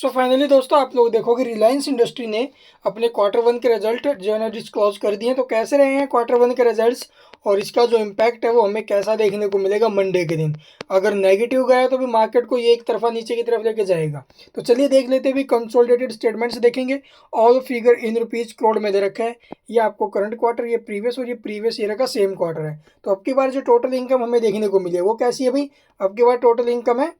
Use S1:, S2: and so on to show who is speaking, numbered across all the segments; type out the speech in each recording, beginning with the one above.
S1: So finally दोस्तों आप लोग देखोगे रिलायंस इंडस्ट्री ने अपने क्वार्टर वन के रिजल्ट जो है ना डिस्क्लोज कर दिए हैं। तो कैसे रहे हैं क्वार्टर वन के रिजल्ट्स और इसका जो इम्पैक्ट है वो हमें कैसा देखने को मिलेगा मंडे के दिन। अगर नेगेटिव गया तो भी मार्केट को ये एक तरफा नीचे की तरफ लेके जाएगा। तो चलिए देख लेते हैं भी कंसोलिडेटेड स्टेटमेंट्स देखेंगे। All figure in rupees crore में दे रखा है। ये आपको करंट क्वार्टर, ये प्रीवियस और ये प्रीवियस ईयर का सेम क्वार्टर है। तो अब की बार जो टोटल इनकम हमें देखने को मिली है वो कैसी है भाई। अब की बार टोटल इनकम है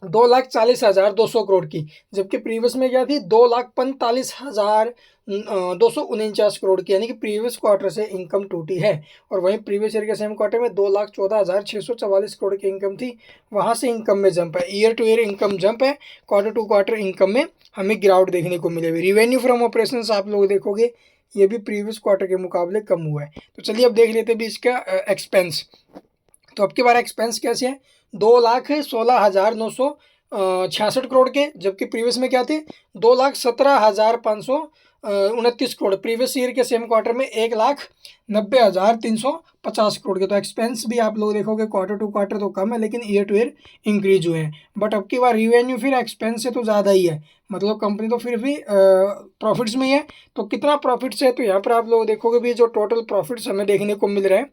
S1: 2,40,200 करोड़ की, जबकि प्रीवियस में क्या थी 2,45,249 करोड़ की, यानी कि प्रीवियस क्वार्टर से इनकम टूटी है। और वहीं प्रीवियस ईयर के सेम क्वार्टर में 2,14,644 करोड़ की इनकम थी, वहां से इनकम में जंप है। Year two year income jump है, क्वार्टर टू क्वार्टर इनकम में हमें गिरावट देखने को मिलेगी। रिवेन्यू फ्रॉम ऑपरेशन आप लोग देखोगे ये भी प्रीवियस क्वार्टर के मुकाबले कम हुआ है। तो चलिए अब देख लेते हैं भी इसका एक्सपेंस। तो अब की बार एक्सपेंस कैसे है 2,16,966 करोड़ के, जबकि प्रीवियस में क्या थे 2,17,529 करोड़। प्रीवियस ईयर के सेम क्वार्टर में 1,90,350 करोड़ के। तो एक्सपेंस भी आप लोग देखोगे क्वार्टर टू क्वार्टर तो कम है, लेकिन ईयर टू ईयर इंक्रीज हुए हैं। बट अब की बार रिवेन्यू फिर एक्सपेंस से तो ज़्यादा ही है, मतलब कंपनी तो फिर भी प्रॉफिट्स में ही है। तो कितना प्रॉफिट्स है, तो यहाँ पर आप लोग देखोगे भी जो टोटल प्रॉफिट्स हमें देखने को मिल रहे हैं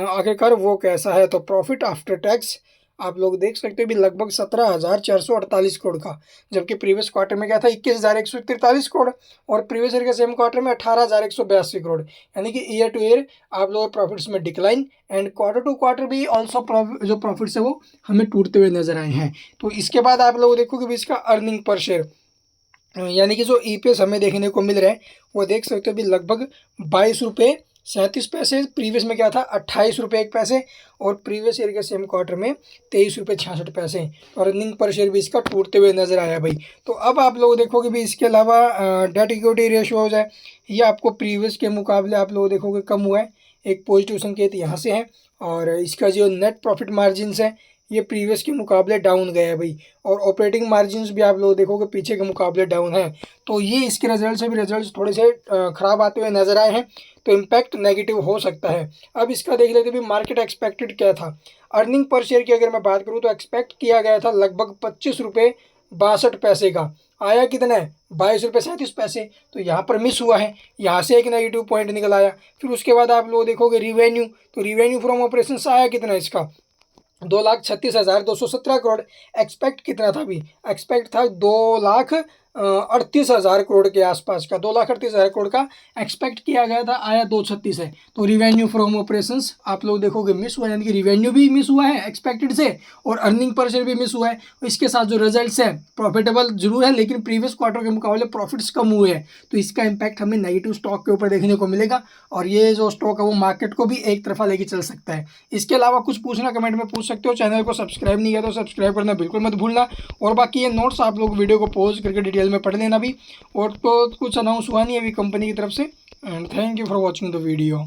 S1: आखिरकार वो कैसा है। तो प्रॉफिट आफ्टर टैक्स आप लोग देख सकते हो भी लगभग 17,448 करोड़ का, जबकि प्रीवियस क्वार्टर में क्या था 21,143 करोड़ और प्रीवियस ईयर के सेम क्वार्टर में 18,182 करोड़। यानी कि ईयर टू ईयर आप लोग प्रॉफिट्स में decline and quarter to quarter भी ऑल्सो जो प्रॉफिट्स है वो हमें टूटते हुए नजर आए हैं। तो इसके बाद आप लोग देखोगे भी इसका अर्निंग पर शेयर, यानी कि जो ईपीएस हमें देखने को मिल रहा है वो देख सकते हो भी लगभग 22 रुपये 37 पैसे। प्रीवियस में क्या था 28 रुपये 1 पैसे और प्रीवियस ईयर के सेम क्वार्टर में 23 रुपये 66 पैसे। और अर्निंग पर शेयर भी इसका टूटते हुए नजर आया भाई। तो अब आप लोग देखोगे भी इसके अलावा डेट इक्विटी रेशियो हो जाए, ये आपको प्रीवियस के मुकाबले आप लोग देखोगे कम हुआ है, एक पॉजिटिव संकेत यहाँ से है। और इसका जो नेट प्रॉफिट मार्जिन्स है ये प्रीवियस के मुकाबले डाउन गया है भाई। और ऑपरेटिंग मार्जिन्स भी आप लोग देखोगे पीछे के मुकाबले डाउन है। तो ये इसके रिजल्ट से भी रिजल्ट्स थोड़े से ख़राब आते हुए नजर आए हैं, तो इम्पैक्ट नेगेटिव हो सकता है। अब इसका देख लेते भी मार्केट एक्सपेक्टेड क्या था। अर्निंग पर शेयर की अगर मैं बात करूँ तो एक्सपेक्ट किया गया था लगभग 25 रुपये 62 पैसे का, आया कितना है 22 रुपये 37 पैसे। तो यहाँ पर मिस हुआ है, यहाँ से एक नेगेटिव पॉइंट निकल आया। फिर उसके बाद आप लोग देखोगे रिवेन्यू, तो रिवेन्यू फ्रॉम ऑपरेशन आया कितना इसका 2,36,217 करोड़। एक्सपेक्ट कितना था अभी, एक्सपेक्ट था 2,38,000 करोड़ के आसपास का, 2,38,000 करोड़ का एक्सपेक्ट किया गया था, आया 236 है। तो रिवेन्यू फ्रॉम ऑपरेशंस आप लोग देखोगे मिस हुआ है, यानी कि रिवेन्यू भी मिस हुआ है एक्सपेक्टेड से और अर्निंग पर शेयर भी मिस हुआ है। इसके साथ जो रिजल्ट्स है प्रॉफिटेबल जरूर है, लेकिन प्रीवियस क्वार्टर के मुकाबले प्रॉफिट्स कम हुए हैं। तो इसका इम्पैक्ट हमें नेगेटिव स्टॉक के ऊपर देखने को मिलेगा और ये जो स्टॉक है वो मार्केट को भी एक तरफा लेके चल सकता है। इसके अलावा कुछ पूछना कमेंट में पूछ सकते हो। चैनल को सब्सक्राइब नहीं किया तो सब्सक्राइब करना बिल्कुल मत भूलना। और बाकी ये नोट्स आप लोग वीडियो को पॉज करके डिटेल में पढ़ लेना भी। और तो कुछ अनाउंस हुआ नहीं है अभी कंपनी की तरफ से। And thank you for watching the video.